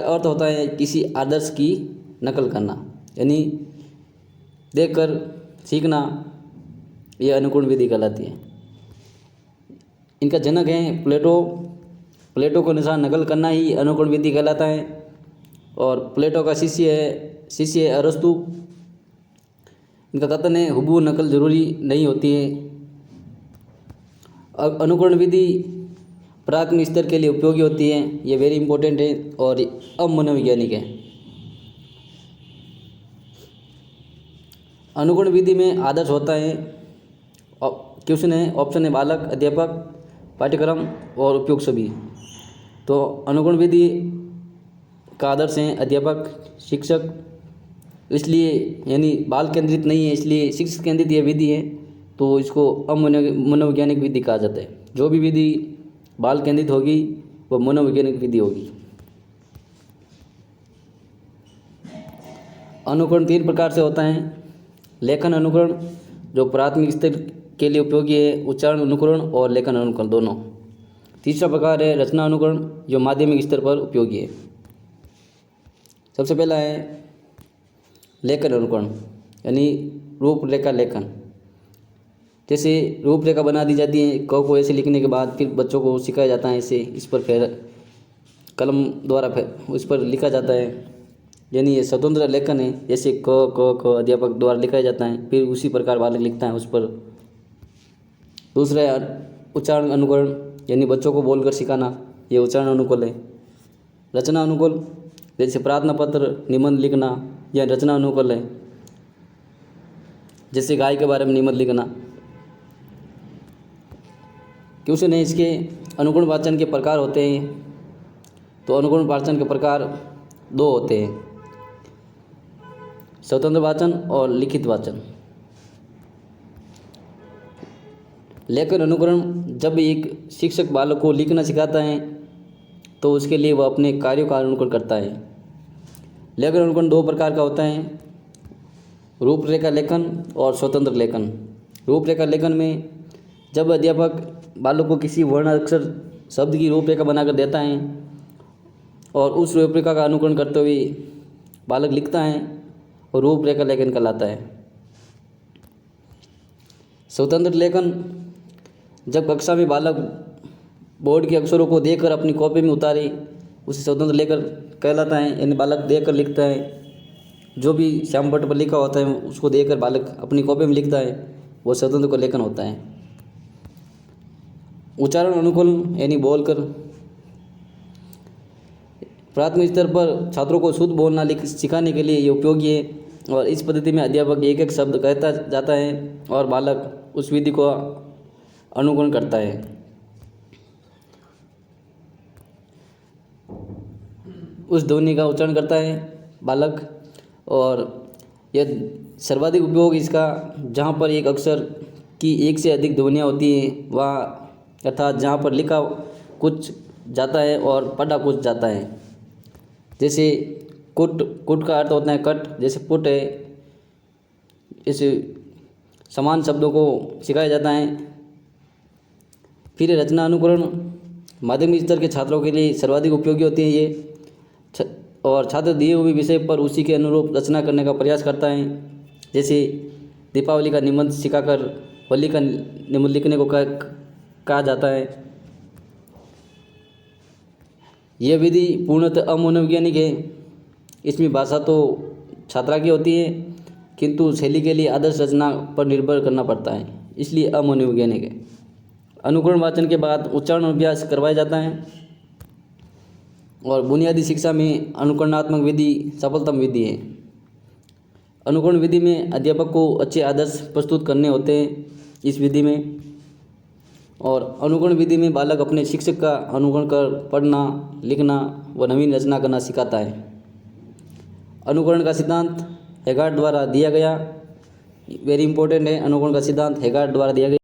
अर्थ होता है किसी आदर्श की नकल करना, यानी देखकर सीखना, यह अनुकरण विधि कहलाती है। इनका जनक है प्लेटो। प्लेटो के अनुसार नकल करना ही अनुकरण विधि कहलाता है। और प्लेटो का शिष्य है अरस्तु। इनका कथन है हुबहू नकल जरूरी नहीं होती है। अनुकरण विधि प्राथमिक स्तर के लिए उपयोगी होती है, ये वेरी इंपॉर्टेंट है और अमनोवैज्ञानिक है। अनुकरण विधि में आदर्श होता है, क्वेश्चन है, ऑप्शन है बालक, अध्यापक, पाठ्यक्रम और उपयोग सभी। तो अनुकरण विधि का आदर्श है अध्यापक, शिक्षक, इसलिए यानी बाल केंद्रित नहीं है, इसलिए शिक्षक केंद्रित यह विधि है, तो इसको अमनोवैज्ञानिक विधि कहा जाता है। जो भी विधि बाल केंद्रित होगी वह मनोवैज्ञानिक विधि होगी। अनुकरण 3 प्रकार से होता है। लेखन अनुकरण जो प्राथमिक स्तर के लिए उपयोगी है, उच्चारण अनुकरण और लेखन अनुकरण दोनों। तीसरा प्रकार है रचना अनुकरण जो माध्यमिक स्तर पर उपयोगी है। सबसे पहला है लेखन अनुकरण, यानी रूपरेखा लेखन। जैसे रूपरेखा बना दी जाती है, क को ऐसे लिखने के बाद फिर बच्चों को सिखाया जाता है ऐसे, इस पर फिर कलम द्वारा उस पर लिखा जाता है, यानी ये स्वतंत्र लेखन है। जैसे क अध्यापक द्वारा लिखा जाता है, फिर उसी प्रकार बालक लिखता है उस पर। दूसरा है उच्चारण अनुकरण, यानी बच्चों को बोलकर सिखाना, ये उच्चारण अनुकूल है। रचना अनुकूल जैसे प्रार्थना पत्र, निबंध लिखना, यह रचना अनुकूल है। जैसे गाय के बारे में निबंध लिखना। क्वेश्चन है इसके, अनुकरण वाचन के प्रकार होते हैं। तो अनुकरण वाचन के प्रकार 2 होते हैं, स्वतंत्र वाचन और लिखित वाचन। लेखन अनुकरण जब एक शिक्षक बालक को लिखना सिखाता है तो उसके लिए वह अपने कार्यों का अनुकरण करता है। लेखन अनुकरण 2 प्रकार का होता है, रूपरेखा लेखन और स्वतंत्र लेखन। रूपरेखा लेखन में जब अध्यापक बालक को किसी वर्ण अक्षर शब्द की रूपरेखा बनाकर देता है और उस रूपरेखा का अनुकरण करते हुए बालक लिखता है और रूपरेखा लेखन कहलाता है। स्वतंत्र लेखन जब कक्षा में बालक बोर्ड के अक्षरों को देखकर अपनी कॉपी में उतारे, उसे स्वतंत्र लेखन कहलाता है, यानी बालक देखकर लिखता है। जो भी श्याम पट्ट पर लिखा होता है उसको देखकर बालक अपनी कॉपी में लिखता है, वो स्वतंत्र का लेखन होता है। उच्चारण अनुकूल यानी बोलकर। प्राथमिक स्तर पर छात्रों को शुद्ध बोलना सिखाने के लिए ये उपयोगी है और इस पद्धति में अध्यापक एक एक शब्द कहता जाता है और बालक उस विधि को अनुकरण करता है। उस ध्वनि का उच्चारण करता है बालक। और यह सर्वाधिक उपयोग इसका जहाँ पर एक अक्षर की एक से अधिक ध्वनियाँ होती हैं, वह अर्थात जहाँ पर लिखा कुछ जाता है और पढ़ा कुछ जाता है। जैसे कुट का अर्थ होता है कट, जैसे पुट है, इस समान शब्दों को सिखाया जाता है। फिर रचना अनुकरण माध्यमिक स्तर के छात्रों के लिए सर्वाधिक उपयोगी होती है ये, और छात्र दिए हुए विषय पर उसी के अनुरूप रचना करने का प्रयास करता है। जैसे दीपावली का निबंध सिखाकर होली का निबंध लिखने को कहा जाता है। यह विधि पूर्णतः अमनोवैज्ञानिक है। इसमें भाषा तो छात्रा की होती है, किंतु शैली के लिए आदर्श रचना पर निर्भर करना पड़ता है, इसलिए अमनोवैज्ञानिक है। अनुकरण वाचन के बाद उच्चारण अभ्यास करवाया जाता है और बुनियादी शिक्षा में अनुकरणात्मक विधि सफलतम विधि है। अनुकरण विधि में अध्यापक को अच्छे आदर्श प्रस्तुत करने होते हैं इस विधि में, और अनुकरण विधि में बालक अपने शिक्षक का अनुकरण कर पढ़ना, लिखना व नवीन रचना करना सिखाता है। अनुकरण का सिद्धांत हेगार्ड द्वारा दिया गया, वेरी इंपॉर्टेंट है। अनुकरण का सिद्धांत हेगार्ड द्वारा दिया गया।